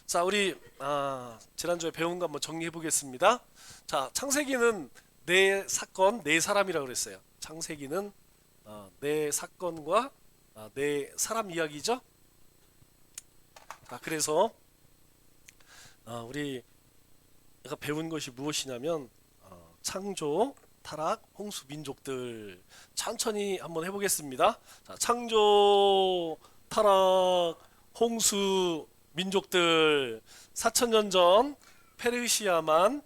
자, 우리 지난주에 배운 거 한번 정리해 보겠습니다. 자, 창세기는 네 사건, 네 사람이라고 그랬어요. 창세기는 네 사건과 네 사람 이야기죠. 자, 그래서 우리가 배운 것이 무엇이냐면 창조, 타락, 홍수, 민족들 천천히 한번 해보겠습니다. 자, 창조, 타락, 홍수, 민족들 4천년 전 페르시아만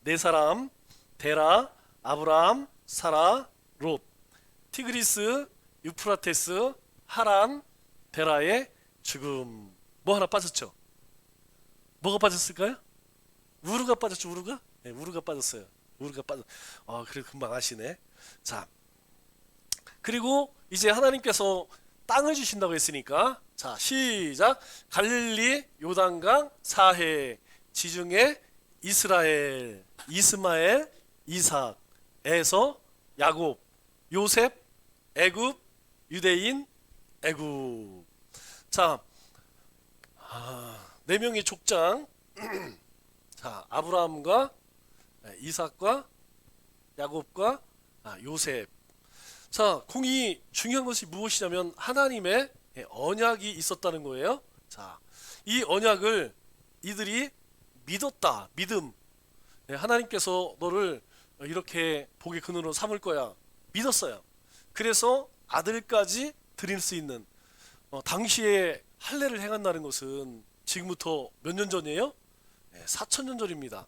네 사람 데라, 아브람, 사라, 롯, 티그리스, 유프라테스, 하란, 데라의 죽음. 뭐 하나 빠졌죠? 뭐가 빠졌을까요? 우르가 빠졌죠. 우르가? 네, 우르가 빠졌어요. 우르가 빠졌. 그래 금방 아시네. 자, 그리고 이제 하나님께서 땅을 주신다고 했으니까 자 시작. 갈릴리 요단강 사해 지중해 이스라엘 이스마엘 이삭 에서 야곱 요셉 애굽 유대인 애굽. 자, 네 명의 족장. 자, 아브라함과 이삭과 야곱과 요셉. 자, 공이 중요한 것이 무엇이냐면 하나님의 언약이 있었다는 거예요. 자, 이 언약을 이들이 믿었다. 믿음. 하나님께서 너를 이렇게 복의 근원으로 삼을 거야. 믿었어요. 그래서 아들까지 드릴 수 있는 당시에 할례를 행한다는 것은 지금부터 몇 년 전이에요? 4천년 전입니다.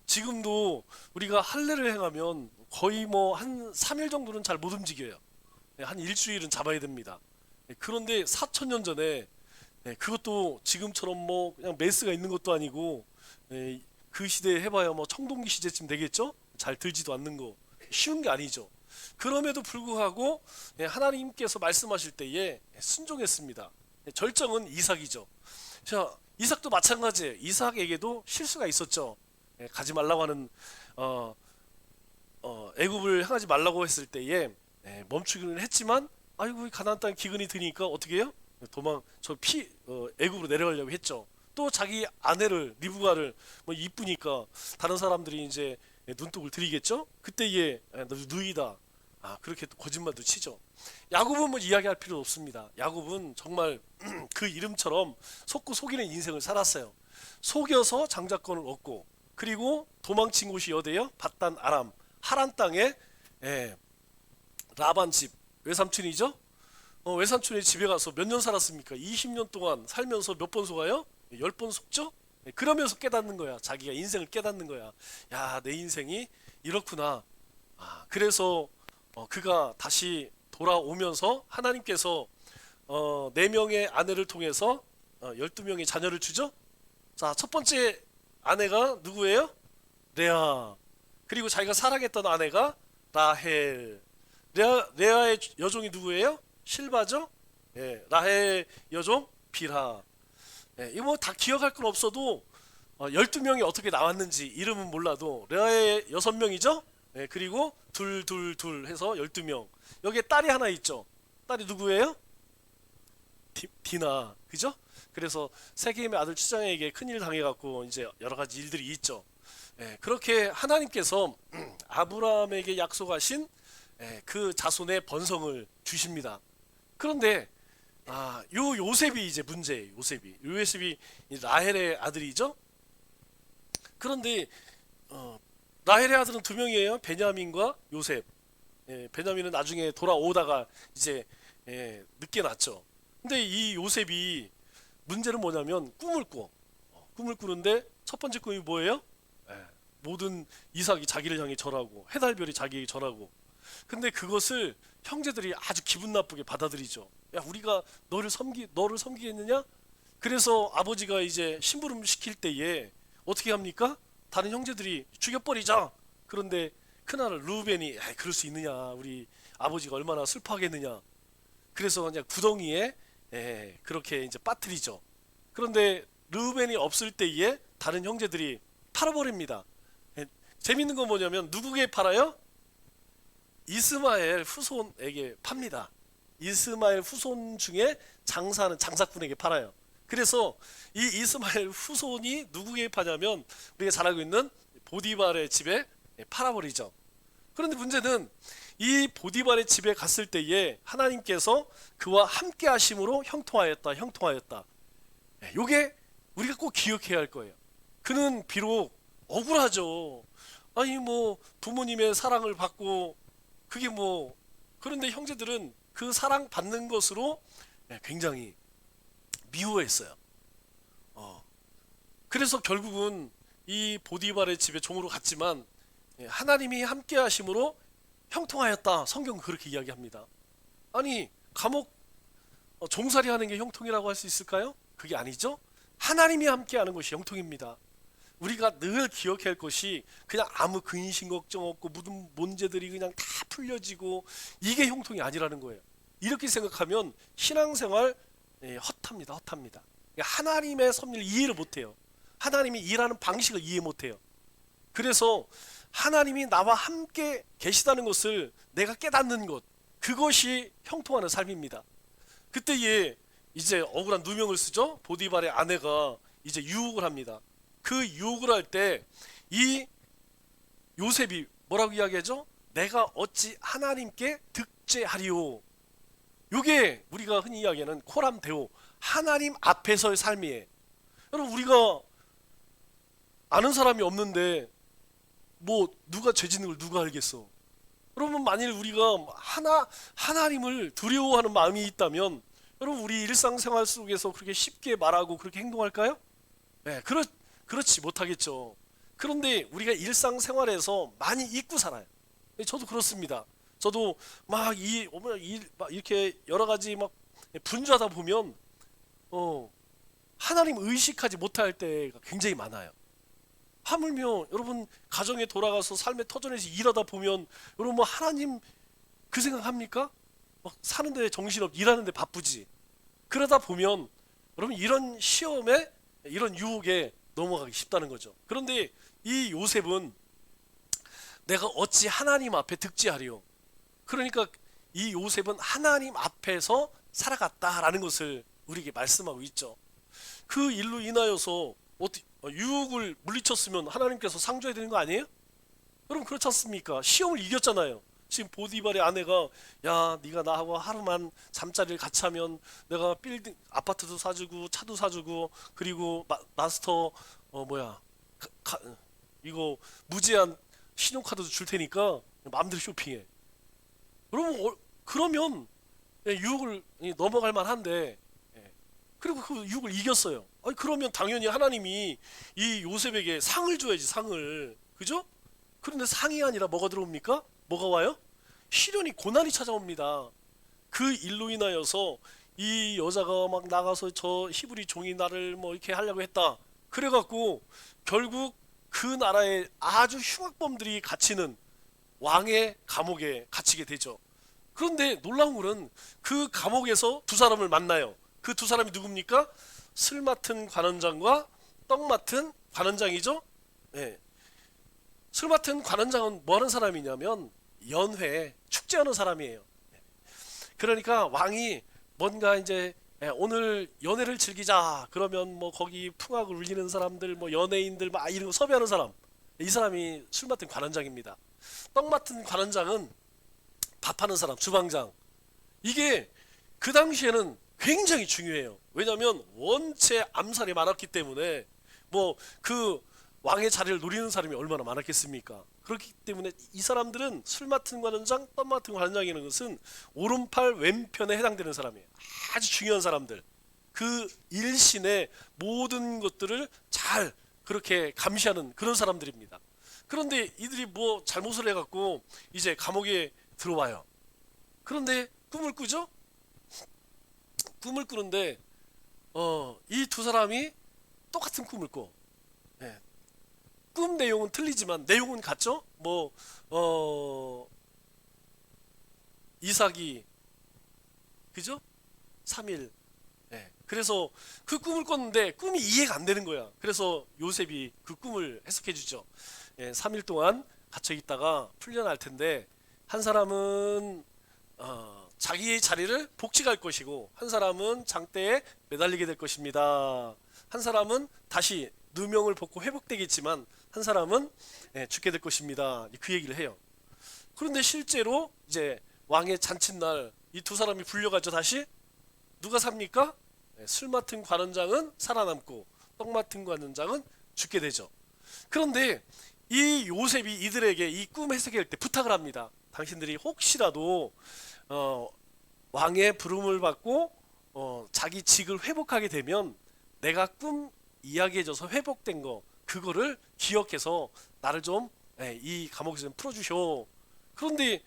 지금도 우리가 할례를 행하면 거의 뭐 한 3일 정도는 잘 못 움직여요. 한 일주일은 잡아야 됩니다. 그런데 4천년 전에 그것도 지금처럼 뭐 그냥 메스가 있는 것도 아니고 그 시대에 해봐야 뭐 청동기 시대쯤 되겠죠? 잘 들지도 않는 거 쉬운 게 아니죠. 그럼에도 불구하고 하나님께서 말씀하실 때에 순종했습니다. 절정은 이삭이죠. 자, 이삭도 마찬가지예요. 이삭에게도 실수가 있었죠. 가지 말라고 하는 애굽을 향하지 말라고 했을 때에 멈추기는 했지만 아이고 가나안 땅 기근이 드니까 어떻게 해요? 애굽으로 내려가려고 했죠. 또 자기 아내를 리브가를 뭐 이쁘니까 다른 사람들이 이제 눈독을 들이겠죠. 그때에 너 누이다. 그렇게 또 거짓말도 치죠. 야곱은 뭐 이야기할 필요 없습니다. 야곱은 정말 그 이름처럼 속고 속이는 인생을 살았어요. 속여서 장자권을 얻고 그리고 도망친 곳이 어디예요? 밧단 아람 하란 땅에 라반 집 외삼촌이죠. 외삼촌의 집에 가서 몇 년 살았습니까? 20년 동안 살면서 몇 번 속아요? 10번 속죠? 그러면서 깨닫는 거야. 자기가 인생을 깨닫는 거야. 야, 내 인생이 이렇구나. 그래서 그가 다시 돌아오면서 하나님께서 네 명의 아내를 통해서 12명의 자녀를 주죠. 자, 첫 번째 아내가 누구예요? 레아. 그리고 자기가 사랑했던 아내가 라헬. 레아의 여종이 누구예요? 실바죠? 라헬 여종 빌하. 이거 뭐 다 기억할 건 없어도 12명이 어떻게 나왔는지 이름은 몰라도 레아의 6명이죠? 그리고 둘 해서 12명. 여기에 딸이 하나 있죠. 딸이 누구예요? 디나. 그죠? 그래서 세겜의 아들 추장에게 큰일 당해갖고 이제 여러 가지 일들이 있죠. 그렇게 하나님께서 아브라함에게 약속하신 그 자손의 번성을 주십니다. 그런데 요 요셉이 이제 문제예요. 요셉이 라헬의 아들이죠. 그런데 라헬의 아들은 두 명이에요. 베냐민과 요셉. 베냐민은 나중에 돌아오다가 이제 늦게 낳죠. 근데 이 요셉이 문제는 뭐냐면 꿈을 꾸는데 첫 번째 꿈이 뭐예요? 모든 이삭이 자기를 향해 절하고 해달별이 자기에게 절하고. 근데 그것을 형제들이 아주 기분 나쁘게 받아들이죠. 야, 우리가 너를 섬기겠느냐? 그래서 아버지가 이제 심부름 시킬 때에 어떻게 합니까? 다른 형제들이 죽여버리자. 그런데 큰아들 루벤이 그럴 수 있느냐? 우리 아버지가 얼마나 슬퍼하겠느냐? 그래서 그냥 구덩이에 그렇게 이제 빠뜨리죠. 그런데 루벤이 없을 때에 다른 형제들이 팔아버립니다. 재밌는 건 뭐냐면 누구에게 팔아요? 이스마엘 후손에게 팝니다. 이스마엘 후손 중에 장사하는 장사꾼에게 팔아요. 그래서 이 이스마엘 후손이 누구 개입하냐면 우리가 잘 알고 있는 보디발의 집에 팔아버리죠. 그런데 문제는 이 보디발의 집에 갔을 때에 하나님께서 그와 함께 하심으로 형통하였다, 형통하였다. 요게 우리가 꼭 기억해야 할 거예요. 그는 비록 억울하죠. 아니 뭐 부모님의 사랑을 받고 그게 뭐, 그런데 형제들은 그 사랑 받는 것으로 굉장히 미워했어요. 그래서 결국은 이 보디발의 집에 종으로 갔지만 하나님이 함께 하심으로 형통하였다. 성경은 그렇게 이야기합니다. 아니 감옥 종살이 하는 게 형통이라고 할 수 있을까요? 그게 아니죠. 하나님이 함께 하는 것이 형통입니다. 우리가 늘 기억해야 할 것이 그냥 아무 근심 걱정 없고 모든 문제들이 그냥 다 풀려지고 이게 형통이 아니라는 거예요. 이렇게 생각하면 신앙생활 헛합니다. 헛합니다. 하나님의 섭리를 이해를 못해요. 하나님이 일하는 방식을 이해 못해요. 그래서 하나님이 나와 함께 계시다는 것을 내가 깨닫는 것, 그것이 형통하는 삶입니다. 그때에 이제 억울한 누명을 쓰죠. 보디발의 아내가 이제 유혹을 합니다. 그 유혹을 할 때 이 요셉이 뭐라고 이야기하죠? 내가 어찌 하나님께 득죄하리요. 요게 우리가 흔히 이야기하는 코람데오, 하나님 앞에서의 삶이에요. 여러분 우리가 아는 사람이 없는데 뭐 누가 죄 짓는 걸 누가 알겠어? 여러분 만일 우리가 하나님을 두려워하는 마음이 있다면 여러분 우리 일상생활 속에서 그렇게 쉽게 말하고 그렇게 행동할까요? 네, 그렇지 못하겠죠. 그런데 우리가 일상생활에서 많이 잊고 살아요. 저도 그렇습니다. 저도 막 이렇게 여러 가지 막 분주하다 보면 하나님 의식하지 못할 때가 굉장히 많아요. 하물며 여러분 가정에 돌아가서 삶의 터전에서 일하다 보면 여러분 뭐 하나님 그 생각합니까? 막 사는데 정신없, 일하는데 바쁘지. 그러다 보면 여러분 이런 시험에 이런 유혹에 넘어가기 쉽다는 거죠. 그런데 이 요셉은 내가 어찌 하나님 앞에 득지하리요. 그러니까 이 요셉은 하나님 앞에서 살아갔다라는 것을 우리에게 말씀하고 있죠. 그 일로 인하여서 유혹을 물리쳤으면 하나님께서 상 줘야 되는 거 아니에요? 여러분 그렇지 않습니까? 시험을 이겼잖아요. 지금 보디발의 아내가 야 네가 나하고 하루만 잠자리를 같이 하면 내가 빌딩 아파트도 사주고 차도 사주고 그리고 마스터 이거 무제한 신용카드도 줄 테니까 마음대로 쇼핑해. 여러분 그러면 유혹을 넘어갈 만한데 그리고 그 유혹을 이겼어요. 아니 그러면 당연히 하나님이 이 요셉에게 상을 줘야지, 상을. 그죠? 그런데 상이 아니라 뭐가 들어옵니까? 뭐가 와요? 시련이, 고난이 찾아옵니다. 그 일로 인하여서 이 여자가 막 나가서 저 히브리 종이 나를 뭐 이렇게 하려고 했다. 그래갖고 결국 그 나라의 아주 흉악범들이 갇히는 왕의 감옥에 갇히게 되죠. 그런데 놀라운 것은 그 감옥에서 두 사람을 만나요. 그 두 사람이 누굽니까? 슬 맡은 관원장과 떡 맡은 관원장이죠. 네. 술 맡은 관원장은 뭐 하는 사람이냐면 연회, 축제하는 사람이에요. 그러니까 왕이 뭔가 이제 오늘 연회를 즐기자 그러면 뭐 거기 풍악을 울리는 사람들 뭐 연예인들 막 이런 거 섭외하는 사람, 이 사람이 술 맡은 관원장입니다. 떡 맡은 관원장은 밥하는 사람, 주방장. 이게 그 당시에는 굉장히 중요해요. 왜냐하면 원체 암살이 많았기 때문에 뭐 그 왕의 자리를 노리는 사람이 얼마나 많았겠습니까? 그렇기 때문에 이 사람들은 술 맡은 관원장, 떡 맡은 관원장이라는 것은 오른팔 왼편에 해당되는 사람이에요. 아주 중요한 사람들. 그 일신의 모든 것들을 잘 그렇게 감시하는 그런 사람들입니다. 그런데 이들이 뭐 잘못을 해갖고 이제 감옥에 들어와요. 그런데 꿈을 꾸죠? 꿈을 꾸는데 이 두 사람이 똑같은 꿈을 꿔. 예. 꿈 내용은 틀리지만 내용은 같죠? 이삭이 그죠? 3일. 예. 그래서 그 꿈을 꿨는데 꿈이 이해가 안 되는 거야. 그래서 요셉이 그 꿈을 해석해 주죠. 3일 동안 갇혀 있다가 풀려날 텐데 한 사람은 자기의 자리를 복직할 것이고, 한 사람은 장대에 매달리게 될 것입니다. 한 사람은 다시 누명을 벗고 회복되겠지만, 한 사람은 죽게 될 것입니다. 그 얘기를 해요. 그런데 실제로 이제 왕의 잔칫날 이 두 사람이 불려가죠. 다시 누가 삽니까? 술 맡은 관원장은 살아남고 떡 맡은 관원장은 죽게 되죠. 그런데 이 요셉이 이들에게 이 꿈 해석할 때 부탁을 합니다. 당신들이 혹시라도 왕의 부름을 받고 자기 직을 회복하게 되면 내가 꿈 이야기해줘서 회복된 거 그거를 기억해서 나를 좀 이 감옥에서 좀 풀어주셔. 그런데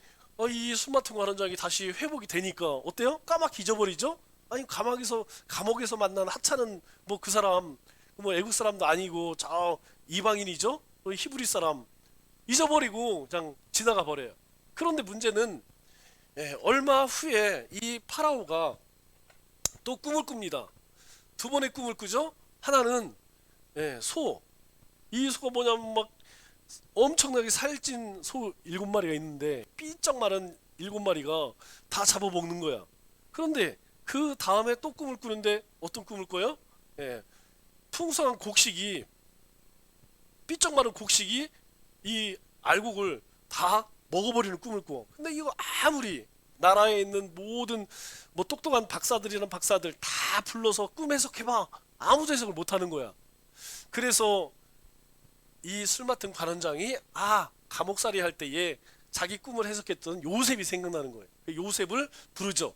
이 술 맡은 관원장이 다시 회복이 되니까 어때요? 까맣게 잊어버리죠? 아니 감옥에서 만난 하찮은 뭐 그 사람 뭐 애국 사람도 아니고 저 이방인이죠? 히브리 사람 잊어버리고 그냥 지나가 버려요. 그런데 문제는 얼마 후에 이 파라오가 또 꿈을 꿉니다. 두 번의 꿈을 꾸죠. 하나는 이 소가 뭐냐면 막 엄청나게 살찐 소 7마리가 있는데 삐쩍 마른 7마리가 다 잡아먹는 거야. 그런데 그 다음에 또 꿈을 꾸는데 어떤 꿈을 꿔요? 풍성한 곡식이 삐쩍 마른 곡식이 이 알곡을 다 먹어버리는 꿈을 꿔. 근데 이거 아무리 나라에 있는 모든 뭐 똑똑한 박사들이란 박사들 다 불러서 꿈 해석해봐. 아무도 해석을 못하는 거야. 그래서 이 술 맡은 관원장이 감옥살이 할 때에 자기 꿈을 해석했던 요셉이 생각나는 거예요. 요셉을 부르죠.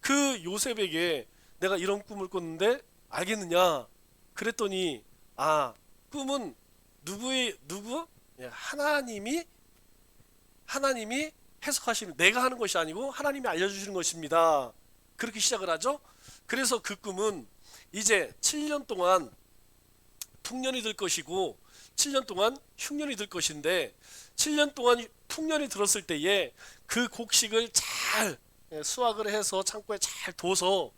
그 요셉에게 내가 이런 꿈을 꿨는데 알겠느냐? 그랬더니 꿈은 누구? 하나님이 해석하시는, 내가 하는 것이 아니고 하나님이 알려주시는 것입니다. 그렇게 시작을 하죠. 그래서 그 꿈은 이제 7년 동안 풍년이 들 것이고 7년 동안 흉년이 들 것인데, 7년 동안 풍년이 들었을 때에 그 곡식을 잘 수확을 해서 창고에 잘 둬서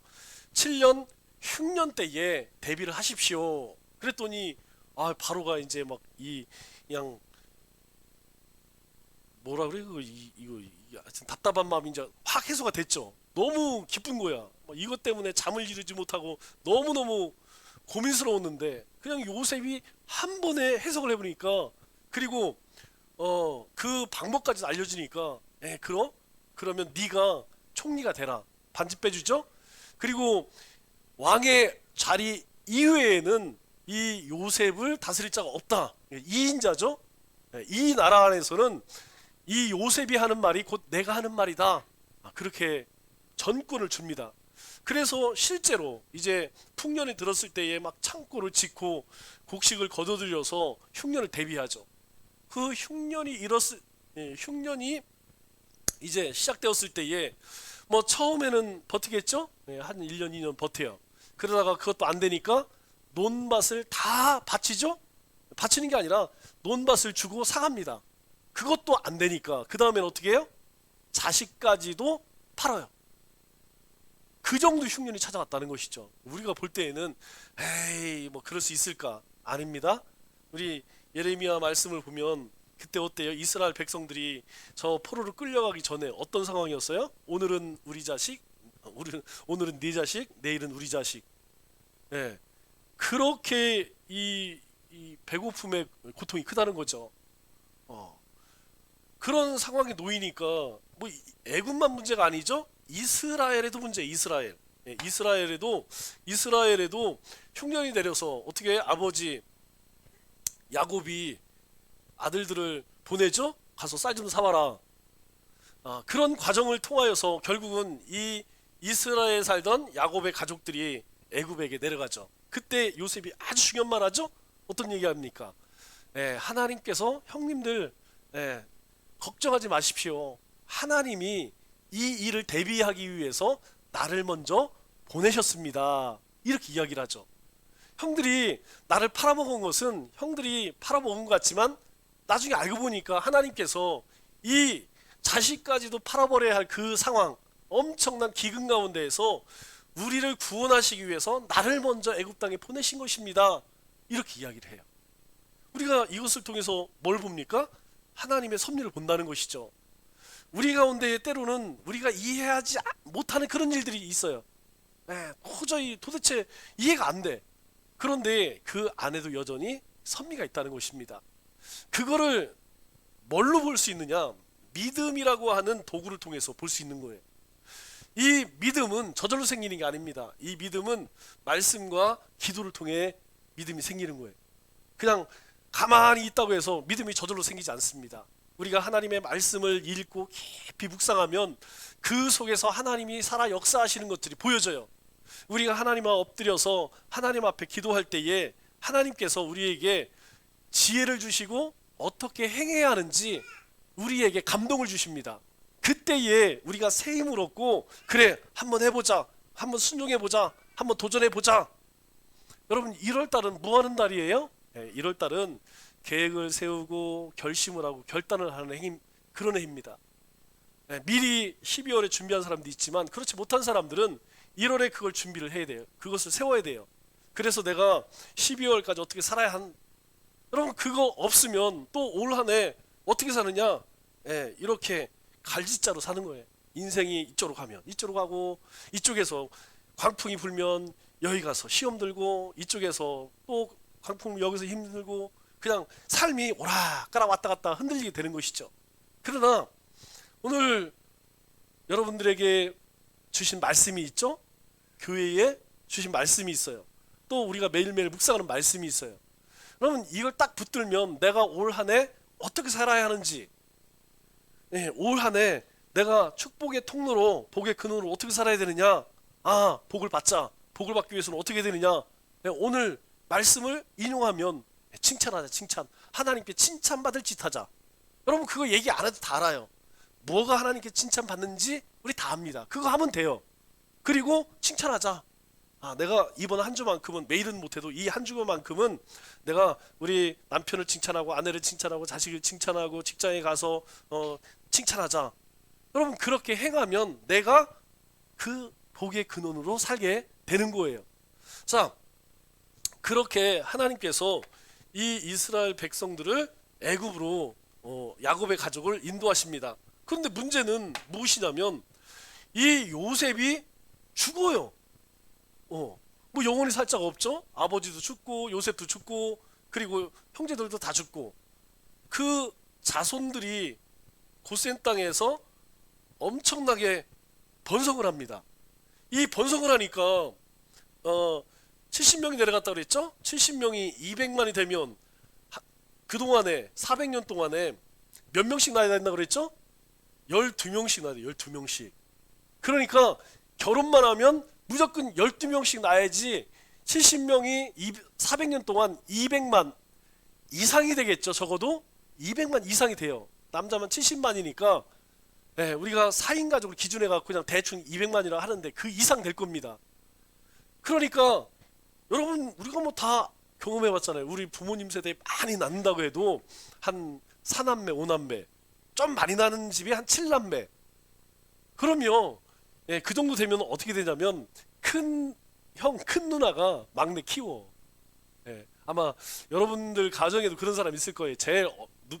7년 흉년 때에 대비를 하십시오. 그랬더니 바로가 이제 막 그냥 뭐라 그래, 이거 하여튼 답답한 마음이 이제 확 해소가 됐죠. 너무 기쁜 거야. 이것 때문에 잠을 이루지 못하고 너무너무 고민스러웠는데 그냥 요셉이 한 번에 해석을 해보니까, 그리고 그 방법까지 알려주니까 그러면 네가 총리가 되라. 반지 빼주죠. 그리고 왕의 자리 이외에는 이 요셉을 다스릴 자가 없다. 2인자죠. 이 나라 안에서는 이 요셉이 하는 말이 곧 내가 하는 말이다. 그렇게 전권을 줍니다. 그래서 실제로 이제 풍년이 들었을 때에 막 창고를 짓고 곡식을 거둬들여서 흉년을 대비하죠. 그 흉년이 흉년이 이제 시작되었을 때에 뭐 처음에는 버티겠죠? 한 1년 2년 버텨요. 그러다가 그것도 안 되니까 논밭을 다 바치죠? 바치는 게 아니라 논밭을 주고 사갑니다. 그것도 안 되니까 그 다음엔 어떻게 해요? 자식까지도 팔아요. 그 정도 흉년이 찾아왔다는 것이죠. 우리가 볼 때에는 에이 뭐 그럴 수 있을까? 아닙니다. 우리 예레미야 말씀을 보면 그때 어때요? 이스라엘 백성들이 저 포로로 끌려가기 전에 어떤 상황이었어요? 오늘은 우리 자식, 오늘은 네 자식, 내일은 우리 자식. 그렇게 이 배고픔의 고통이 크다는 거죠. 그런 상황에 놓이니까 뭐 애굽만 문제가 아니죠. 이스라엘에도 문제. 이스라엘에도 흉년이 내려서 어떻게 아버지 야곱이 아들들을 보내죠. 가서 쌀 좀 사와라. 그런 과정을 통하여서 결국은 이 이스라엘에 살던 야곱의 가족들이 애굽에게 내려가죠. 그때 요셉이 아주 중요한 말 하죠. 어떤 얘기합니까? 하나님께서 형님들 걱정하지 마십시오. 하나님이 이 일을 대비하기 위해서 나를 먼저 보내셨습니다. 이렇게 이야기를 하죠. 형들이 나를 팔아먹은 것은 형들이 팔아먹은 것 같지만 나중에 알고 보니까 하나님께서 이 자식까지도 팔아버려야 할 그 상황, 엄청난 기근 가운데에서 우리를 구원하시기 위해서 나를 먼저 애굽 땅에 보내신 것입니다. 이렇게 이야기를 해요. 우리가 이것을 통해서 뭘 봅니까? 하나님의 섭리를 본다는 것이죠. 우리 가운데 때로는 우리가 이해하지 못하는 그런 일들이 있어요. 도저히 도대체 이해가 안 돼. 그런데 그 안에도 여전히 선미가 있다는 것입니다. 그거를 뭘로 볼 수 있느냐? 믿음이라고 하는 도구를 통해서 볼 수 있는 거예요. 이 믿음은 저절로 생기는 게 아닙니다. 이 믿음은 말씀과 기도를 통해 믿음이 생기는 거예요. 그냥 가만히 있다고 해서 믿음이 저절로 생기지 않습니다. 우리가 하나님의 말씀을 읽고 깊이 묵상하면 그 속에서 하나님이 살아 역사하시는 것들이 보여져요. 우리가 하나님 앞에 엎드려서 하나님 앞에 기도할 때에 하나님께서 우리에게 지혜를 주시고 어떻게 행해야 하는지 우리에게 감동을 주십니다. 그때에 우리가 새 힘을 얻고 그래 한번 해보자, 한번 순종해보자, 한번 도전해보자. 여러분 1월달은 뭐 하는 달이에요? 1월달은 계획을 세우고 결심을 하고 결단을 하는 해, 그런 해입니다. 미리 12월에 준비한 사람도 있지만 그렇지 못한 사람들은 1월에 그걸 준비를 해야 돼요. 그것을 세워야 돼요. 그래서 내가 12월까지 어떻게 살아야 여러분 그거 없으면 또 올 한 해 어떻게 사느냐? 이렇게 갈짓자로 사는 거예요. 인생이 이쪽으로 가면 이쪽으로 가고, 이쪽에서 광풍이 불면 여기 가서 시험 들고, 이쪽에서 또 광풍 여기서 힘들고, 그냥 삶이 오락가락 왔다 갔다 흔들리게 되는 것이죠. 그러나 오늘 여러분들에게 주신 말씀이 있죠? 교회에 주신 말씀이 있어요. 또 우리가 매일매일 묵상하는 말씀이 있어요. 그러면 이걸 딱 붙들면 내가 올 한 해 어떻게 살아야 하는지, 올 한 해 내가 축복의 통로로, 복의 근원으로 어떻게 살아야 되느냐, 복을 받자, 복을 받기 위해서는 어떻게 되느냐, 오늘 말씀을 인용하면 칭찬하자. 칭찬, 하나님께 칭찬받을 짓 하자. 여러분 그거 얘기 안 해도 다 알아요. 뭐가 하나님께 칭찬받는지 우리 다 압니다. 그거 하면 돼요. 그리고 칭찬하자. 내가 이번 한 주만큼은, 매일은 못해도 이 한 주만큼은 내가 우리 남편을 칭찬하고 아내를 칭찬하고 자식을 칭찬하고 직장에 가서 칭찬하자. 여러분 그렇게 행하면 내가 그 복의 근원으로 살게 되는 거예요. 자, 그렇게 하나님께서 이 이스라엘 백성들을 애굽으로, 야곱의 가족을 인도하십니다. 그런데 문제는 무엇이냐면 이 요셉이 죽어요. 뭐 영혼이 살짝 없죠. 아버지도 죽고 요셉도 죽고 그리고 형제들도 다 죽고, 그 자손들이 고센 땅에서 엄청나게 번성을 합니다. 이 번성을 하니까 70명이 내려갔다 그랬죠. 70명이 200만이 되면 그동안에 400년 동안에 몇 명씩 낳아야 된다 그랬죠? 12명씩 낳아야 돼. 12명씩. 그러니까 결혼만 하면 무조건 12명씩 낳아야지 70명이 400년 동안 200만 이상이 되겠죠. 적어도 200만 이상이 돼요. 남자만 70만이니까 우리가 4인 가족을 기준해 갖고 그냥 대충 200만이라 하는데 그 이상 될 겁니다. 그러니까 여러분 우리가 뭐 다 경험해 봤잖아요. 우리 부모님 세대에 많이 낳는다고 해도 한 4남매 5남매, 좀 많이 나는 집이 한 7남매. 그러면 그 정도 되면 어떻게 되냐면 큰 형, 큰 누나가 막내 키워. 아마 여러분들 가정에도 그런 사람 있을 거예요. 제일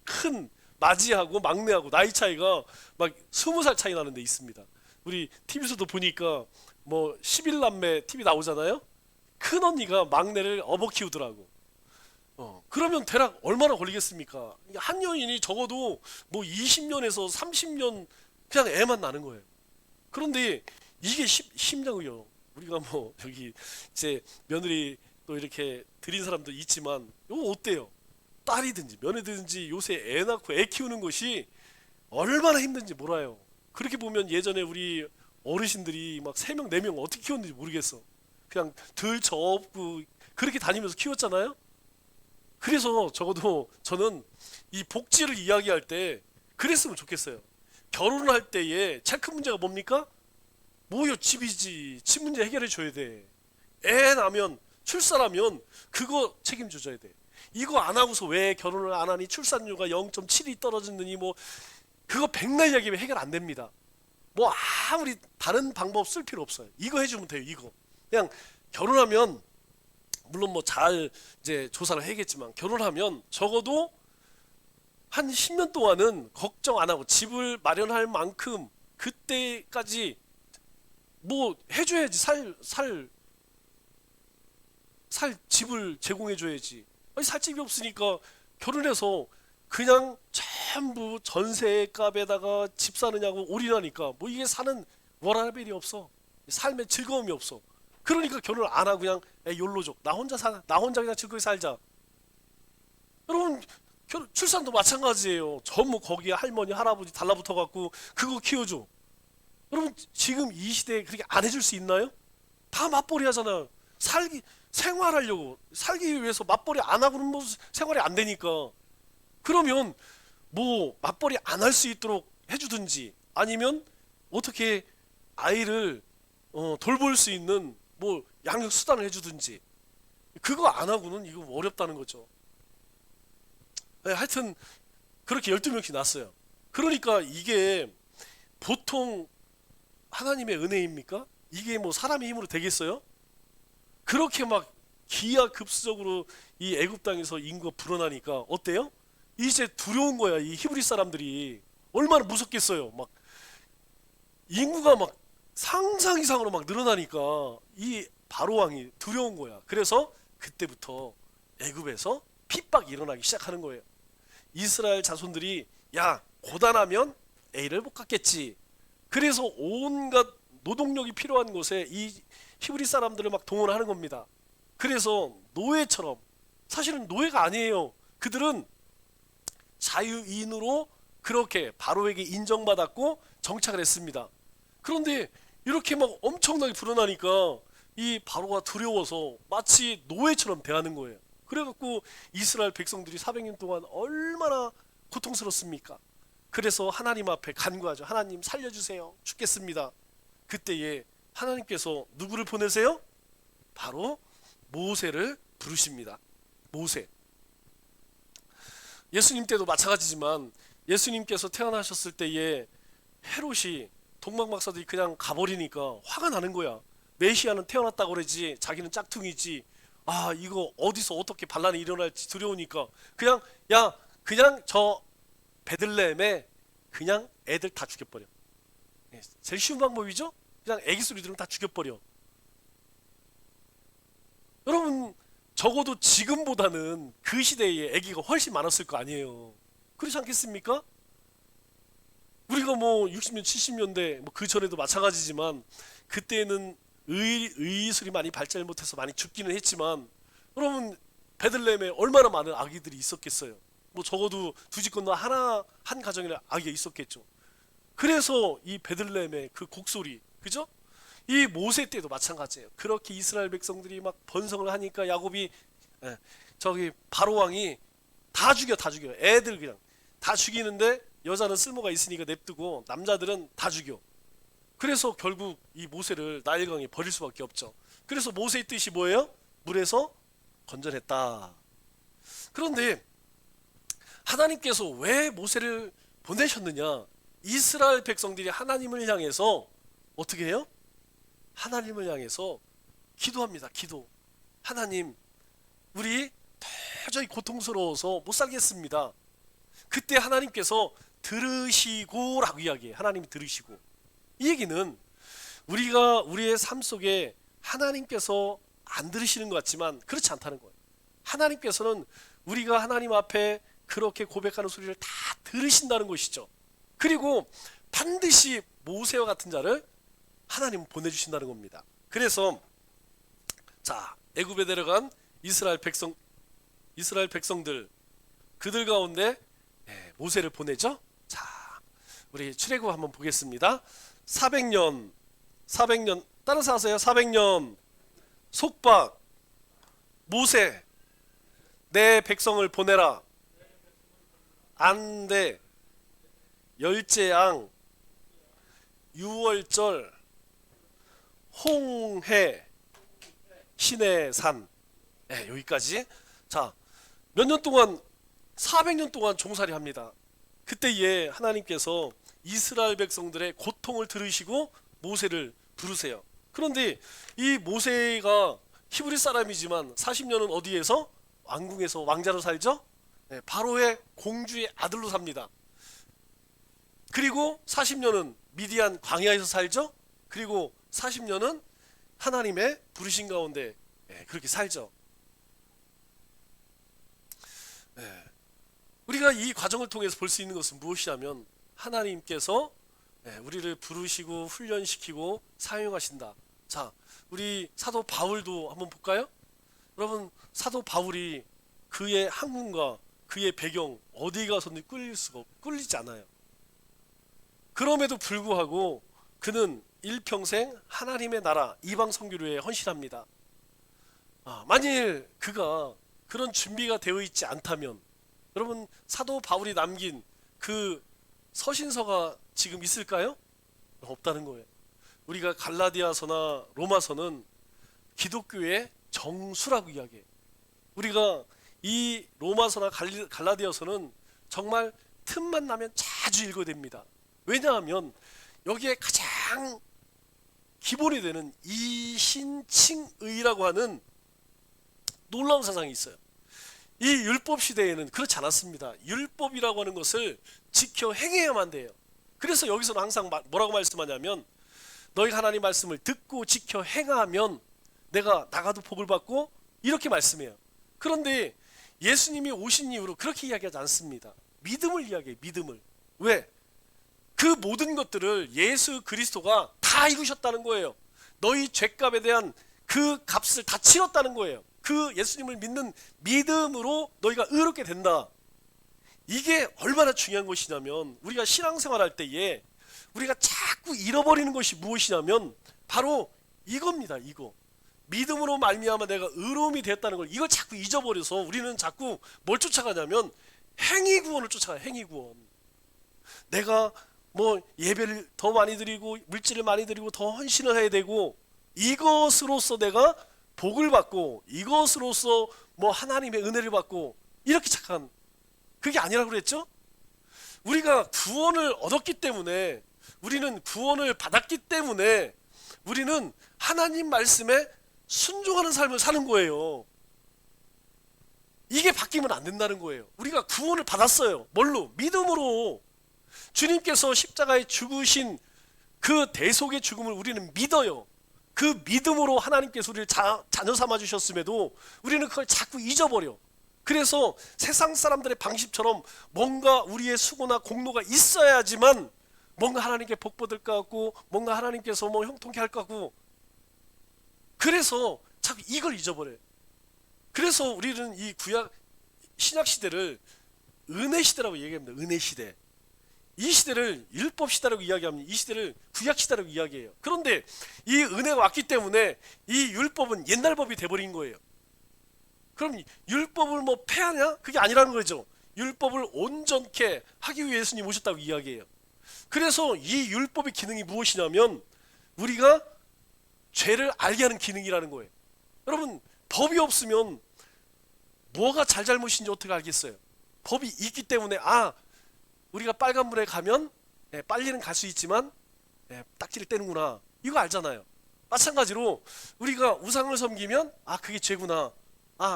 큰 맞이하고 막내하고 나이 차이가 막 20살 차이 나는 데 있습니다. 우리 TV에서도 보니까 뭐 11남매 TV 나오잖아요. 큰 언니가 막내를 업어 키우더라고. 그러면 대략 얼마나 걸리겠습니까? 한 여인이 적어도 뭐 20년에서 30년 그냥 애만 나는 거예요. 그런데 이게 쉽냐고요. 우리가 뭐 여기 이제 며느리 또 이렇게 드린 사람도 있지만 이거 어때요? 딸이든지 며느리든지 요새 애 낳고 애 키우는 것이 얼마나 힘든지 몰라요. 그렇게 보면 예전에 우리 어르신들이 막 3명 4명 어떻게 키웠는지 모르겠어. 그냥 들 접고 그렇게 다니면서 키웠잖아요. 그래서 적어도 저는 이 복지를 이야기할 때 그랬으면 좋겠어요. 결혼을 할 때에 제일 큰 문제가 뭡니까? 뭐요? 집이지. 집 문제 해결해 줘야 돼. 애 낳으면, 출산하면 그거 책임져줘야 돼. 이거 안 하고서 왜 결혼을 안 하니, 출산율가 0.7이 떨어졌느니, 뭐 그거 백날 이야기하면 해결 안 됩니다. 뭐 아무리 다른 방법 쓸 필요 없어요. 이거 해주면 돼요. 이거 그냥 결혼하면, 물론 뭐 잘 이제 조사를 해야겠지만, 결혼하면 적어도 한 10년 동안은 걱정 안 하고 집을 마련할 만큼 그때까지 뭐 해줘야지. 살 집을 제공해줘야지. 아니 살 집이 없으니까 결혼해서 그냥 전부 전세값에다가 집 사느냐고 올인하니까 뭐 이게 사는 워라밸이 없어. 삶에 즐거움이 없어. 그러니까 결혼을 안 하고 그냥 욜로족 나 혼자 그냥 즐겁게 살자. 여러분 출산도 마찬가지예요. 전부 거기에 할머니 할아버지 달라붙어 갖고 그거 키워줘. 여러분 지금 이 시대에 그렇게 안 해줄 수 있나요? 다 맞벌이 하잖아요. 생활하려고 살기 위해서 맞벌이 안 하고는 뭐 생활이 안 되니까. 그러면 뭐 맞벌이 안 할 수 있도록 해주든지 아니면 어떻게 아이를 돌볼 수 있는 뭐 양육 수단을 해주든지. 그거 안 하고는 이거 어렵다는 거죠. 네, 하여튼 그렇게 12명씩 낳았어요. 그러니까 이게 보통 하나님의 은혜입니까? 이게 뭐 사람의 힘으로 되겠어요? 그렇게 막 기하급수적으로 이 애굽 땅에서 인구가 불어나니까 어때요? 이제 두려운 거야. 이 히브리 사람들이 얼마나 무섭겠어요. 막 인구가 막 상상 이상으로 막 늘어나니까 이 바로 왕이 두려운 거야. 그래서 그때부터 애굽에서 핍박이 일어나기 시작하는 거예요. 이스라엘 자손들이 야 고단하면 A를 못 갖겠지. 그래서 온갖 노동력이 필요한 곳에 이 히브리 사람들을 막 동원하는 겁니다. 그래서 노예처럼, 사실은 노예가 아니에요. 그들은 자유인으로 그렇게 바로에게 인정받았고 정착을 했습니다. 그런데 이렇게 막 엄청나게 불어나니까 이 바로가 두려워서 마치 노예처럼 대하는 거예요. 그래갖고 이스라엘 백성들이 400년 동안 얼마나 고통스럽습니까? 그래서 하나님 앞에 간구하죠. 하나님 살려주세요. 죽겠습니다. 그때에 하나님께서 누구를 보내세요? 바로 모세를 부르십니다. 모세. 예수님 때도 마찬가지지만 예수님께서 태어나셨을 때에 헤롯이 동방박사들이 그냥 가버리니까 화가 나는 거야. 메시아는 태어났다고 그러지 자기는 짝퉁이지. 아 이거 어디서 어떻게 반란이 일어날지 두려우니까 그냥 저 베들레헴에 그냥 애들 다 죽여버려. 제일 쉬운 방법이죠? 그냥 애기 소리 들으면 다 죽여버려. 여러분 적어도 지금보다는 그 시대에 애기가 훨씬 많았을 거 아니에요. 그렇지 않겠습니까? 우리가 뭐 60년 70년대 뭐 그 전에도 마찬가지지만 그때는 의술이 많이 발달 못해서 많이 죽기는 했지만 여러분 베들레헴에 얼마나 많은 아기들이 있었겠어요. 뭐 적어도 두 집 건너 한 가정에 아기가 있었겠죠. 그래서 이 베들레헴의 그 곡소리, 그죠? 이 모세 때도 마찬가지예요. 그렇게 이스라엘 백성들이 막 번성을 하니까 야곱이 저기 바로 왕이 다 죽여. 애들 그냥 다 죽이는데 여자는 쓸모가 있으니까 냅두고 남자들은 다 죽여. 그래서 결국 이 모세를 나일강에 버릴 수밖에 없죠. 그래서 모세의 뜻이 뭐예요? 물에서 건져냈다. 그런데 하나님께서 왜 모세를 보내셨느냐? 이스라엘 백성들이 하나님을 향해서 어떻게 해요? 하나님을 향해서 기도합니다. 기도. 하나님, 우리 도저히 고통스러워서 못 살겠습니다. 그때 하나님께서 들으시고라고 이야기해요. 하나님이 들으시고. 이 얘기는 우리가 우리의 삶 속에 하나님께서 안 들으시는 것 같지만 그렇지 않다는 거예요. 하나님께서는 우리가 하나님 앞에 그렇게 고백하는 소리를 다 들으신다는 것이죠. 그리고 반드시 모세와 같은 자를 하나님은 보내주신다는 겁니다. 그래서 자 애굽에 데려간 이스라엘 백성들 그들 가운데 모세를 보내죠. 자 우리 출애굽 한번 보겠습니다. 400년 따라서 하세요. 400년 속박 모세 내 백성을 보내라. 안돼 열재앙 유월절 홍해 신의 산 여기까지. 자 몇 년 동안 400년 동안 종살이 합니다. 그때에 하나님께서 이스라엘 백성들의 고통을 들으시고 모세를 부르세요. 그런데 이 모세가 히브리 사람이지만 40년은 어디에서? 왕궁에서 왕자로 살죠? 바로의 공주의 아들로 삽니다. 그리고 40년은 미디안 광야에서 살죠. 그리고 40년은 하나님의 부르신 가운데 그렇게 살죠. 우리가 이 과정을 통해서 볼 수 있는 것은 무엇이냐면 하나님께서 우리를 부르시고 훈련시키고 사용하신다. 자, 우리 사도 바울도 한번 볼까요? 여러분, 사도 바울이 그의 학문과 그의 배경 어디 가서는 끌리지 않아요. 그럼에도 불구하고 그는 일평생 하나님의 나라 이방 선교를 헌신합니다. 만일 그가 그런 준비가 되어 있지 않다면 여러분, 사도 바울이 남긴 그 서신서가 지금 있을까요? 없다는 거예요. 우리가 갈라디아서나 로마서는 기독교의 정수라고 이야기해요. 우리가 이 로마서나 갈라디아서는 정말 틈만 나면 자주 읽어야 됩니다. 왜냐하면 여기에 가장 기본이 되는 이신칭의라고 하는 놀라운 사상이 있어요. 이 율법 시대에는 그렇지 않았습니다. 율법이라고 하는 것을 지켜 행해야만 돼요. 그래서 여기서는 항상 뭐라고 말씀하냐면 너희가 하나님 말씀을 듣고 지켜 행하면 내가 나가도 복을 받고 이렇게 말씀해요. 그런데 예수님이 오신 이후로 그렇게 이야기하지 않습니다. 믿음을 이야기해요. 믿음을. 왜? 그 모든 것들을 예수 그리스도가 다 이루셨다는 거예요. 너희 죄값에 대한 그 값을 다 치렀다는 거예요. 그 예수님을 믿는 믿음으로 너희가 의롭게 된다. 이게 얼마나 중요한 것이냐면 우리가 신앙생활 할 때에 우리가 자꾸 잃어버리는 것이 무엇이냐면 바로 이겁니다. 이거. 믿음으로 말미암아 내가 의로움이 되었다는 걸 이걸 자꾸 잊어버려서 우리는 자꾸 뭘 쫓아가냐면 행위구원을 쫓아가요. 행위구원. 내가 뭐 예배를 더 많이 드리고 물질을 많이 드리고 더 헌신을 해야 되고 이것으로서 내가 복을 받고 이것으로서 뭐 하나님의 은혜를 받고 이렇게 착한 그게 아니라고 그랬죠? 우리가 구원을 얻었기 때문에 우리는 구원을 받았기 때문에 우리는 하나님 말씀에 순종하는 삶을 사는 거예요. 이게 바뀌면 안 된다는 거예요. 우리가 구원을 받았어요. 뭘로? 믿음으로. 주님께서 십자가에 죽으신 그 대속의 죽음을 우리는 믿어요. 그 믿음으로 하나님께서 우리를 자녀 삼아 주셨음에도 우리는 그걸 자꾸 잊어버려. 그래서 세상 사람들의 방식처럼 뭔가 우리의 수고나 공로가 있어야지만 뭔가 하나님께 복 받을 것 같고 뭔가 하나님께서 뭐 형통케 할 것 같고 그래서 자꾸 이걸 잊어버려요. 그래서 우리는 이 구약 신약 시대를 은혜 시대라고 얘기합니다. 은혜 시대. 이 시대를 율법 시대라고 이야기합니다. 이 시대를 구약 시대라고 이야기해요. 그런데 이 은혜가 왔기 때문에 이 율법은 옛날 법이 돼버린 거예요. 그럼 율법을 뭐 폐하냐? 그게 아니라는 거죠. 율법을 온전케 하기 위해 예수님 오셨다고 이야기해요. 그래서 이 율법의 기능이 무엇이냐면 우리가 죄를 알게 하는 기능이라는 거예요. 여러분, 법이 없으면 뭐가 잘잘못인지 어떻게 알겠어요? 법이 있기 때문에 우리가 빨간불에 가면 빨리는 갈 수 있지만 딱지를 떼는구나 이거 알잖아요. 마찬가지로 우리가 우상을 섬기면 그게 죄구나.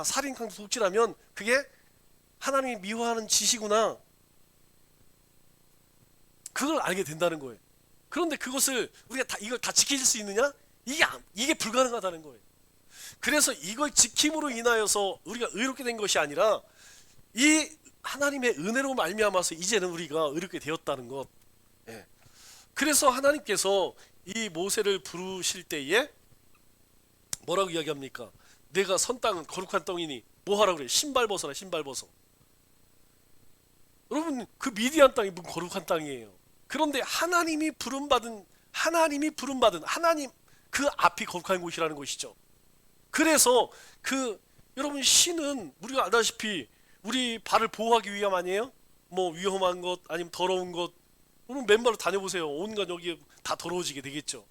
살인, 강도, 독질하면 그게 하나님이 미워하는 짓이구나. 그걸 알게 된다는 거예요. 그런데 그것을 우리가 이걸 다 지킬 수 있느냐? 이게 불가능하다는 거예요. 그래서 이걸 지킴으로 인하여서 우리가 의롭게 된 것이 아니라 이 하나님의 은혜로 말미암아서 이제는 우리가 의롭게 되었다는 것. 그래서 하나님께서 이 모세를 부르실 때에 뭐라고 이야기합니까? 내가 선 땅은 거룩한 땅이니 뭐하라고 그래? 신발 벗어라. 신발 벗어. 여러분, 그 미디안 땅이 무슨 거룩한 땅이에요. 그런데 하나님이 부름받은 하나님 그 앞이 거룩한 곳이라는 것이죠. 그래서 여러분 신은 우리가 알다시피 우리 발을 보호하기 위함 아니에요? 뭐 위험한 것 아니면 더러운 것 오늘 맨발로 다녀보세요. 온갖 여기 다 더러워지게 되겠죠.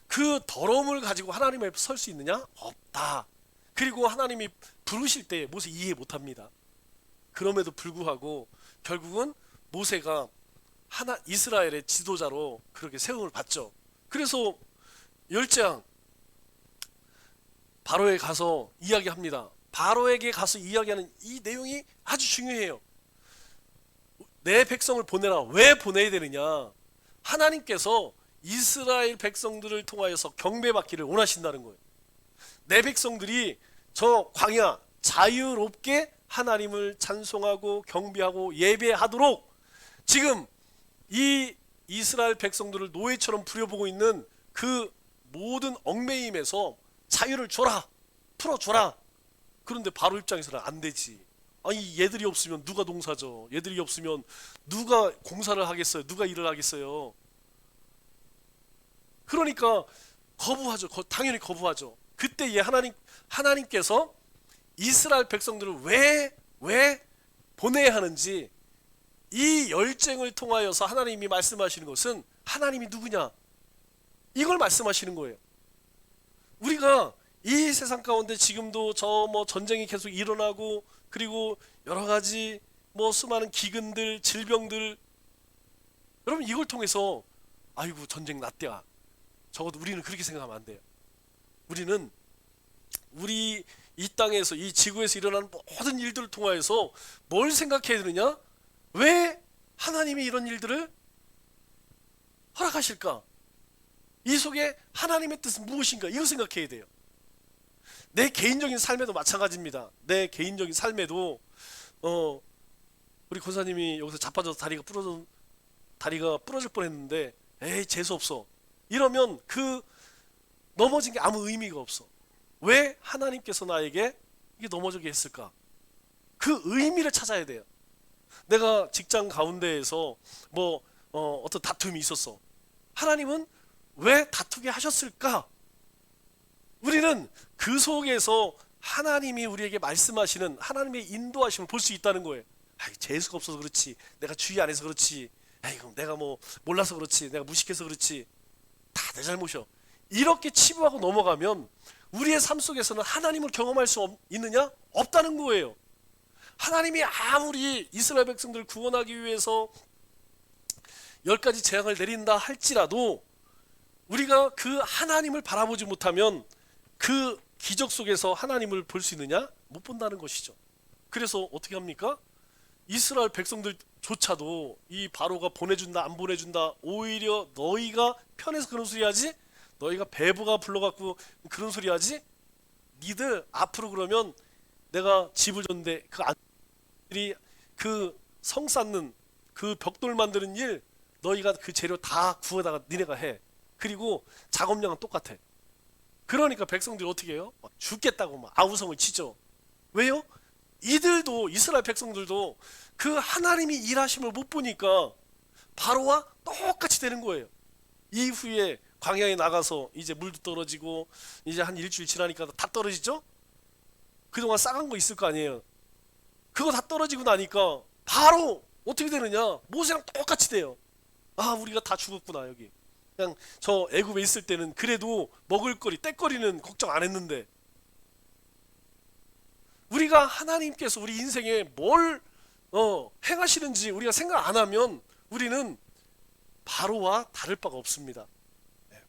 그 더러움을 가지고 하나님 앞에 설 수 있느냐? 없다. 그리고 하나님이 부르실 때 모세 이해 못합니다. 그럼에도 불구하고 결국은 모세가 이스라엘의 지도자로 그렇게 세움을 받죠. 그래서 열장 바로에 가서 이야기합니다. 바로에게 가서 이야기하는 이 내용이 아주 중요해요. 내 백성을 보내라. 왜 보내야 되느냐? 하나님께서 이스라엘 백성들을 통하여서 경배받기를 원하신다는 거예요. 내 백성들이 저 광야 자유롭게 하나님을 찬송하고 경배하고 예배하도록 지금 이 이스라엘 백성들을 노예처럼 부려보고 있는 그 모든 얽매임에서 자유를 줘라, 풀어줘라. 그런데 바로 입장에서는 안 되지. 아니 얘들이 없으면 누가 농사져? 얘들이 없으면 누가 공사를 하겠어요? 누가 일을 하겠어요? 그러니까 거부하죠. 당연히 거부하죠. 그때 하나님께서 이스라엘 백성들을 왜 보내야 하는지 이 열쟁을 통하여서 하나님이 말씀하시는 것은 하나님이 누구냐? 이걸 말씀하시는 거예요. 우리가 이 세상 가운데 지금도 저 뭐 전쟁이 계속 일어나고 그리고 여러 가지 뭐 수많은 기근들, 질병들, 여러분 이걸 통해서 아이고 전쟁 났대야. 적어도 우리는 그렇게 생각하면 안 돼요. 우리는 우리 이 땅에서 이 지구에서 일어나는 모든 일들을 통하여서 뭘 생각해야 되느냐? 왜 하나님이 이런 일들을 허락하실까? 이 속에 하나님의 뜻은 무엇인가? 이거 생각해야 돼요. 내 개인적인 삶에도 마찬가지입니다. 내 개인적인 삶에도 우리 권사님이 여기서 자빠져서 다리가 부러질 뻔했는데 에이 재수없어 이러면 그 넘어진 게 아무 의미가 없어. 왜 하나님께서 나에게 이게 넘어지게 했을까? 그 의미를 찾아야 돼요. 내가 직장 가운데에서 뭐 어떤 다툼이 있었어. 하나님은 왜 다투게 하셨을까? 우리는 그 속에서 하나님이 우리에게 말씀하시는 하나님의 인도하심을 볼 수 있다는 거예요. 아이, 재수가 없어서 그렇지, 내가 주의 안 해서 그렇지, 아이, 내가 뭐 몰라서 그렇지, 내가 무식해서 그렇지, 다 내 잘못이야. 이렇게 치부하고 넘어가면 우리의 삶 속에서는 하나님을 경험할 수 있느냐? 없다는 거예요. 하나님이 아무리 이스라엘 백성들을 구원하기 위해서 10가지 재앙을 내린다 할지라도 우리가 그 하나님을 바라보지 못하면 그 기적 속에서 하나님을 볼 수 있느냐? 못 본다는 것이죠. 그래서 어떻게 합니까? 이스라엘 백성들조차도 이 바로가 보내준다 안 보내준다, 오히려 너희가 편해서 그런 소리 하지? 너희가 배부가 불러갖고 그런 소리 하지? 니들 앞으로 그러면 내가 집을 줬는데 그 아들이 그 성 쌓는 그 벽돌 만드는 일 너희가 그 재료 다 구워다가 니네가 해. 그리고 작업량은 똑같아. 그러니까 백성들이 어떻게 해요? 막 죽겠다고 막 아우성을 치죠. 왜요? 이들도 이스라엘 백성들도 그 하나님이 일하심을 못 보니까 바로와 똑같이 되는 거예요. 이후에 광야에 나가서 이제 물도 떨어지고 이제 한 일주일 지나니까 다 떨어지죠? 그동안 싸간 거 있을 거 아니에요. 그거 다 떨어지고 나니까 바로 어떻게 되느냐? 모세랑 똑같이 돼요. 아, 우리가 다 죽었구나. 여기 그냥 저 애굽에 있을 때는 그래도 먹을거리 떼거리는 걱정 안 했는데 우리가 하나님께서 우리 인생에 뭘 행하시는지 우리가 생각 안 하면 우리는 바로와 다를 바가 없습니다.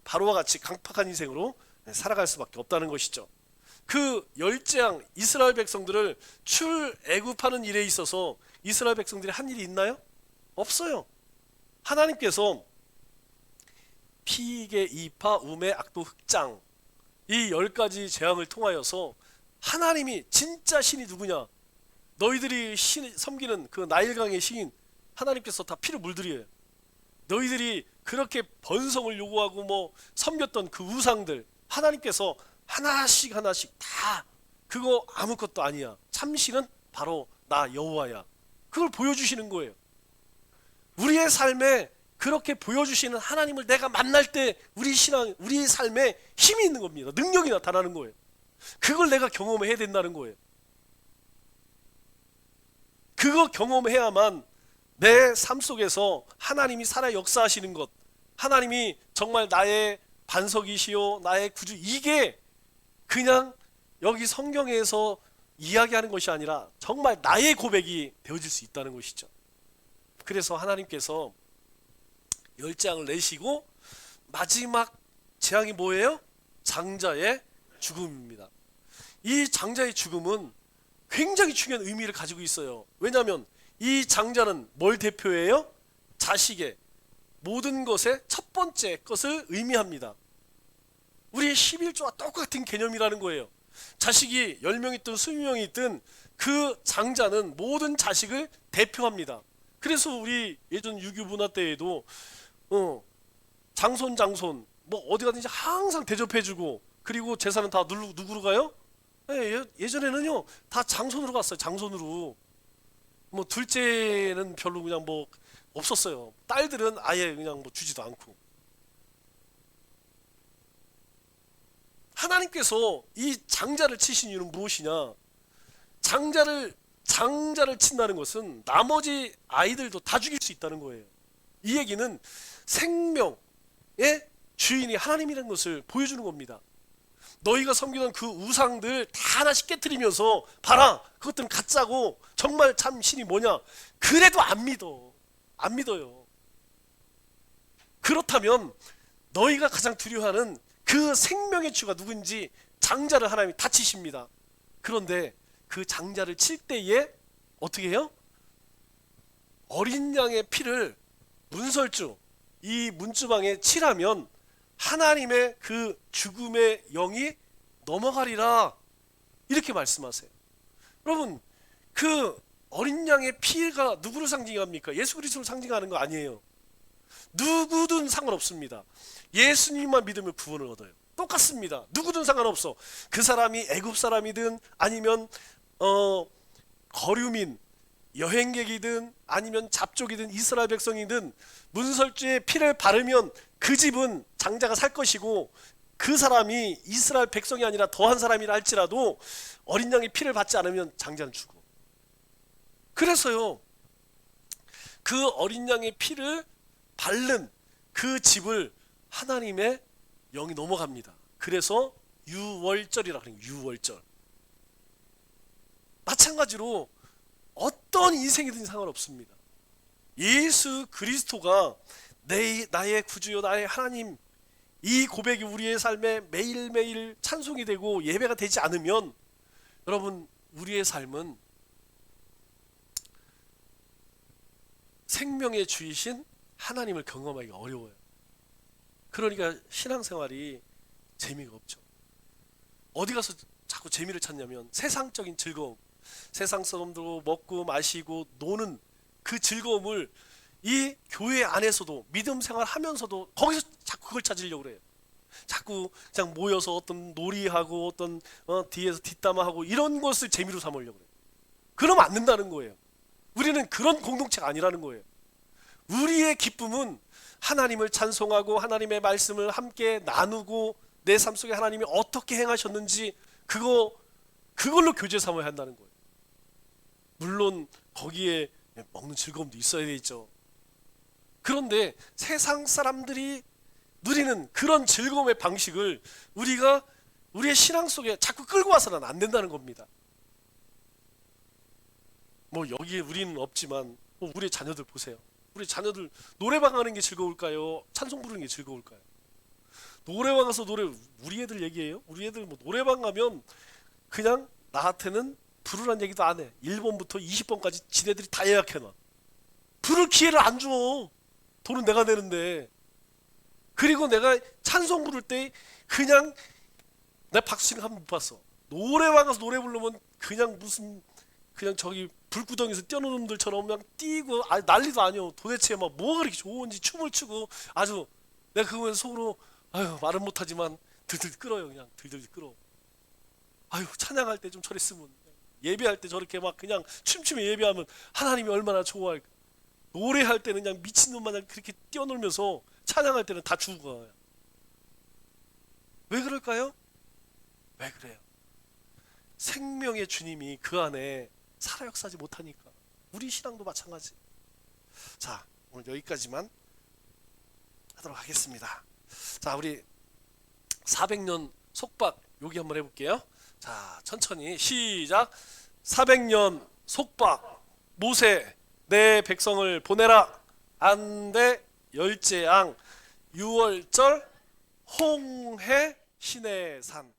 바로와 같이 강팍한 인생으로 살아갈 수밖에 없다는 것이죠. 그 열재앙 이스라엘 백성들을 출애굽하는 일에 있어서 이스라엘 백성들이 한 일이 있나요? 없어요. 하나님께서 피개, 이파, 우매, 악도, 흑장 이 10가지 재앙을 통하여서 하나님이 진짜 신이 누구냐? 너희들이 섬기는 그 나일강의 신인 하나님께서 다 피를 물들여요. 너희들이 그렇게 번성을 요구하고 뭐 섬겼던 그 우상들 하나님께서 하나씩 다 그거 아무것도 아니야. 참신은 바로 나 여호와야. 그걸 보여주시는 거예요. 우리의 삶에 그렇게 보여주시는 하나님을 내가 만날 때 우리 신앙, 우리 삶에 힘이 있는 겁니다. 능력이 나타나는 거예요. 그걸 내가 경험해야 된다는 거예요. 그거 경험해야만 내 삶 속에서 하나님이 살아 역사하시는 것, 하나님이 정말 나의 반석이시요 나의 구주, 이게 그냥 여기 성경에서 이야기하는 것이 아니라 정말 나의 고백이 되어질 수 있다는 것이죠. 그래서 하나님께서 열재앙을 내시고 마지막 재앙이 뭐예요? 장자의 죽음입니다. 이 장자의 죽음은 굉장히 중요한 의미를 가지고 있어요. 왜냐하면 이 장자는 뭘 대표해요? 자식의 모든 것의 첫 번째 것을 의미합니다. 우리의 11조와 똑같은 개념이라는 거예요. 자식이 10명 있든 20명이 있든 그 장자는 모든 자식을 대표합니다. 그래서 우리 예전 유교 문화 때에도 장손 뭐 어디 가든지 항상 대접해주고, 그리고 제사는 다 누구로 가요? 예전에는요 다 장손으로 갔어요. 장손으로. 뭐 둘째는 별로 그냥 뭐 없었어요. 딸들은 아예 그냥 뭐 주지도 않고. 하나님께서 이 장자를 치신 이유는 무엇이냐? 장자를 친다는 것은 나머지 아이들도 다 죽일 수 있다는 거예요. 이 얘기는 생명의 주인이 하나님이라는 것을 보여주는 겁니다. 너희가 섬기던 그 우상들 다 하나씩 깨뜨리면서 봐라, 그것들은 가짜고 정말 참 신이 뭐냐? 그래도 안 믿어요. 그렇다면 너희가 가장 두려워하는 그 생명의 주가 누군지 장자를 하나님이 다 치십니다. 그런데 그 장자를 칠 때에 어떻게 해요? 어린 양의 피를 문설주, 이 문주방에 칠하면 하나님의 그 죽음의 영이 넘어가리라, 이렇게 말씀하세요. 여러분, 그 어린 양의 피가 누구를 상징합니까? 예수 그리스도를 상징하는 거 아니에요. 누구든 상관없습니다. 예수님만 믿으면 구원을 얻어요. 똑같습니다. 누구든 상관없어. 그 사람이 애굽 사람이든 아니면 거류민, 여행객이든 아니면 잡족이든 이스라엘 백성이든 문설주에 피를 바르면 그 집은 장자가 살 것이고, 그 사람이 이스라엘 백성이 아니라 더한 사람이라 할지라도 어린 양의 피를 받지 않으면 장자는 죽어. 그래서요, 그 어린 양의 피를 바른 그 집을 하나님의 영이 넘어갑니다. 그래서 유월절이라 그래요. 유월절. 마찬가지로 어떤 인생이든 상관없습니다. 예수 그리스도가 나의 구주요 나의 하나님, 이 고백이 우리의 삶에 매일매일 찬송이 되고 예배가 되지 않으면, 여러분, 우리의 삶은 생명의 주이신 하나님을 경험하기가 어려워요. 그러니까 신앙생활이 재미가 없죠. 어디 가서 자꾸 재미를 찾냐면 세상적인 즐거움, 세상 사람들로 먹고 마시고 노는 그 즐거움을 이 교회 안에서도 믿음 생활하면서도 거기서 자꾸 그걸 찾으려고 그래요. 자꾸 그냥 모여서 어떤 놀이하고 어떤 뒤에서 뒷담화하고 이런 것을 재미로 삼으려고 그래요. 그러면 안 된다는 거예요. 우리는 그런 공동체가 아니라는 거예요. 우리의 기쁨은 하나님을 찬송하고 하나님의 말씀을 함께 나누고 내 삶 속에 하나님이 어떻게 행하셨는지 그걸로 교제 삼아야 한다는 거예요. 물론 거기에 먹는 즐거움도 있어야 되죠. 그런데 세상 사람들이 누리는 그런 즐거움의 방식을 우리가 우리의 신앙 속에 자꾸 끌고 와서는 안 된다는 겁니다. 뭐 여기에 우리는 없지만 우리의 자녀들 보세요. 우리 자녀들 노래방 가는 게 즐거울까요? 찬송 부르는 게 즐거울까요? 노래방 가서 우리 애들 얘기해요. 우리 애들 뭐 노래방 가면 그냥 나한테는 부르란 얘기도 안 해. 1번부터 20번까지 지네들이 다 예약해놔. 부를 기회를 안 줘. 돈은 내가 내는데. 그리고 내가 찬송 부를 때 그냥 내가 박수 치는 거 한 번 못 봤어. 노래방 가서 노래 부르면 그냥 그냥 저기 불구덩이에서 뛰어노는 놈들처럼 그냥 뛰고 난리도 아니요. 도대체 막 뭐가 그렇게 좋은지 춤을 추고 아주 내가 그거에 속으로 아유 말은 못하지만 들들 끌어요. 그냥 들들 끌어. 아유 찬양할 때 좀 저랬으면, 예배할 때 저렇게 막 그냥 춤추며 예배하면 하나님이 얼마나 좋아할까. 노래할 때는 그냥 미친놈마냥 그렇게 뛰어놀면서 찬양할 때는 다 죽어요. 왜 그럴까요? 왜 그래요? 생명의 주님이 그 안에 살아 역사하지 못하니까. 우리 신앙도 마찬가지. 자, 오늘 여기까지만 하도록 하겠습니다. 자, 우리 400년 속박 요기 한번 해볼게요. 자, 천천히 시작. 400년 속박. 모세 내 백성을 보내라. 안대 열제양 유월절 홍해 시내산.